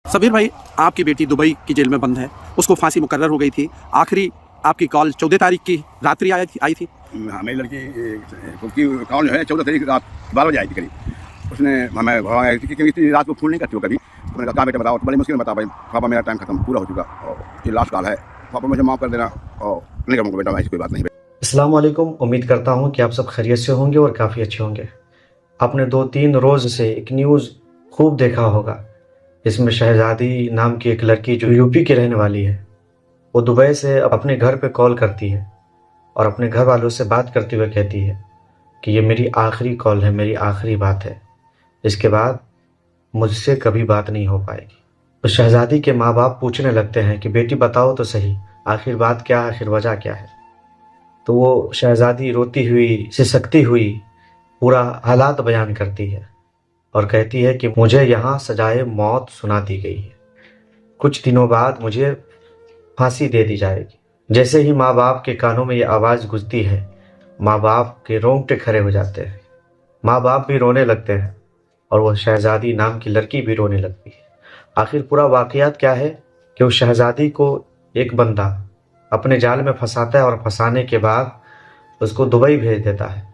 सबीर भाई, आपकी बेटी दुबई की जेल में बंद है, उसको फांसी मुकर्रर हो गई थी। आखिरी आपकी कॉल 14 तारीख की रात्रि आई थी। हाँ, मेरी लड़की की कॉल जो है 14 तारीख रात 12 बजे आई थी करीब। उसने हमें घर क्योंकि इतनी रात को फोन नहीं करती हो कभी। तो मैंने कहा बेटा बताओ, तो बड़ी मुश्किल में बता भाई पापा मेरा टाइम खत्म पूरा हो चुका और ये लास्ट कॉल है, पापा मुझे माफ़ कर देना। और नहीं कहूँगा बेटा ऐसी कोई बात नहीं। अस्सलाम वालेकुम। उम्मीद करता हूँ कि आप सब खैरियत से होंगे और काफ़ी अच्छे होंगे। आपने 2-3 रोज़ से एक न्यूज़ खूब देखा होगा, इसमें शहज़ादी नाम की एक लड़की जो यूपी की रहने वाली है, वो दुबई से अपने घर पे कॉल करती है और अपने घर वालों से बात करते हुए कहती है कि ये मेरी आखिरी कॉल है, मेरी आखिरी बात है, इसके बाद मुझसे कभी बात नहीं हो पाएगी। तो शहज़ादी के माँ बाप पूछने लगते हैं कि बेटी बताओ तो सही, आखिर बात क्या है, आखिर वजह क्या है। तो वो शहज़ादी रोती हुई, सिसकती हुई पूरा हालात बयान करती है और कहती है कि मुझे यहाँ सजाए मौत सुना दी गई है, कुछ दिनों बाद मुझे फांसी दे दी जाएगी। जैसे ही माँ बाप के कानों में ये आवाज़ गूंजती है, माँ बाप के रोंगटे खड़े हो जाते हैं, माँ बाप भी रोने लगते हैं और वो शहज़ादी नाम की लड़की भी रोने लगती है। आखिर पूरा वाक़यात क्या है कि उस शहज़ादी को एक बंदा अपने जाल में फंसाता है और फंसाने के बाद उसको दुबई भेज देता है।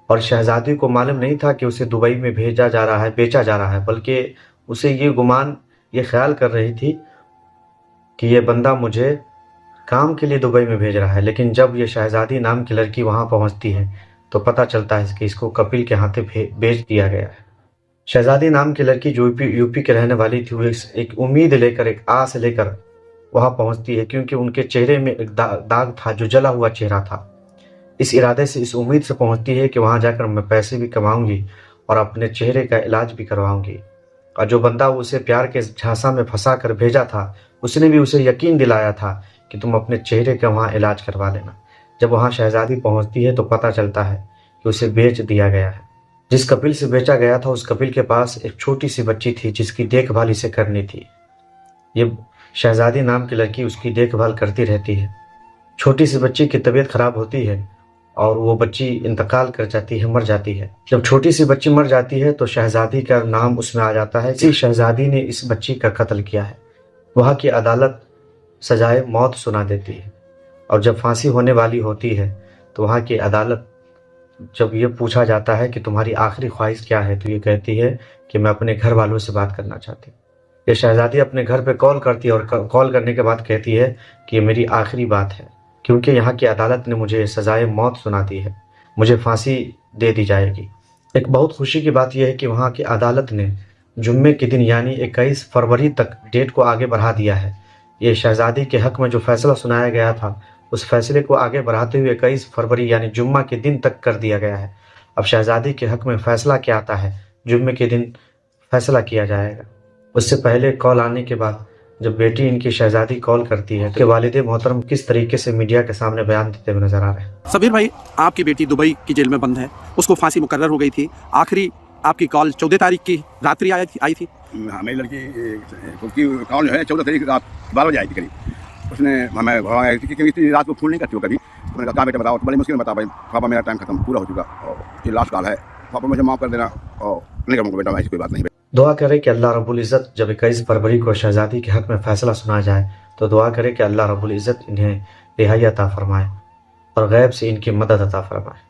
और शहज़ादी को मालूम नहीं था कि उसे दुबई में भेजा जा रहा है, बेचा जा रहा है, बल्कि उसे ये गुमान, ये ख्याल कर रही थी कि ये बंदा मुझे काम के लिए दुबई में भेज रहा है। लेकिन जब ये शहज़ादी नाम की लड़की वहाँ पहुँचती है तो पता चलता है कि इसको कपिल के हाथे बेच दिया गया है। शहज़ादी नाम की लड़की जो यूपी के रहने वाली थी, वो एक उम्मीद लेकर, एक आस लेकर वहाँ पहुँचती है, क्योंकि उनके चेहरे में एक दाग था जो जला हुआ चेहरा था। इस इरादे से, इस उम्मीद से पहुँचती है कि वहाँ जाकर मैं पैसे भी कमाऊँगी और अपने चेहरे का इलाज भी करवाऊँगी। और जो बंदा उसे प्यार के झांसा में फंसा कर भेजा था, उसने भी उसे यकीन दिलाया था कि तुम अपने चेहरे का वहाँ इलाज करवा लेना। जब वहाँ शहज़ादी पहुँचती है तो पता चलता है कि उसे बेच दिया गया है। जिस कपिल से बेचा गया था, उस कपिल के पास एक छोटी सी बच्ची थी जिसकी देखभाल इसे करनी थी। ये शहज़ादी नाम की लड़की उसकी देखभाल करती रहती है। छोटी सी बच्ची की तबीयत खराब होती है और वो बच्ची इंतकाल कर जाती है, मर जाती है। जब छोटी सी बच्ची मर जाती है तो शहज़ादी का नाम उसमें आ जाता है, इसी शहज़ादी ने इस बच्ची का कत्ल किया है। वहाँ की अदालत सजाए मौत सुना देती है और जब फांसी होने वाली होती है तो वहाँ की अदालत, जब ये पूछा जाता है कि तुम्हारी आखिरी ख्वाहिश क्या है, तो ये कहती है कि मैं अपने घर वालों से बात करना चाहती हूँ। ये शहज़ादी अपने घर पे कॉल करती है और कॉल करने के बाद कहती है कि ये मेरी आखिरी बात है, क्योंकि यहाँ की अदालत ने मुझे सजाए मौत सुना दी है, मुझे फांसी दे दी जाएगी। एक बहुत खुशी की बात यह है कि वहाँ की अदालत ने जुम्मे के दिन यानी 21 फरवरी तक डेट को आगे बढ़ा दिया है। ये शहज़ादी के हक़ में जो फैसला सुनाया गया था, उस फैसले को आगे बढ़ाते हुए 21 फरवरी यानी जुम्मा के दिन तक कर दिया गया है। अब शहज़ादी के हक़ में फ़ैसला क्या आता है, जुम्मे के दिन फैसला किया जाएगा। उससे पहले कॉल आने के बाद जब बेटी इनकी शहज़ादी कॉल करती है तो वालिद मोहतरम किस तरीके से मीडिया के सामने बयान देते हुए नजर आ रहे हैं। सबीर भाई, आपकी बेटी दुबई की जेल में बंद है, उसको फांसी मुकर्रर हो गई थी। आखिरी आपकी कॉल 14 तारीख की रात्रि आई थी। हाँ, मेरी लड़की की कॉल जो है 14 तारीख रात 12 बजे आई थी करीब। उसने हमें घर क्योंकि इतनी रात को फोन नहीं करती हो कभी। तो मैंने कहा बेटा बताओ, तो बड़ी मुश्किल में बता भाई पापा मेरा टाइम खत्म पूरा हो चुका और ये लास्ट कॉल है, पापा मुझे माफ़ कर देना। और नहीं कहूँगा बेटा ऐसी कोई बात नहीं। दुआ करें कि अल्लाह रब्बुल इज़्ज़त जब 21 फरवरी को शहज़ादी के हक़ में फ़ैसला सुना जाए तो दुआ करें कि अल्लाह रब्बुल इज़्ज़त इन्हें रिहाई अता फरमाए और गैब से इनकी मदद अता फरमाए।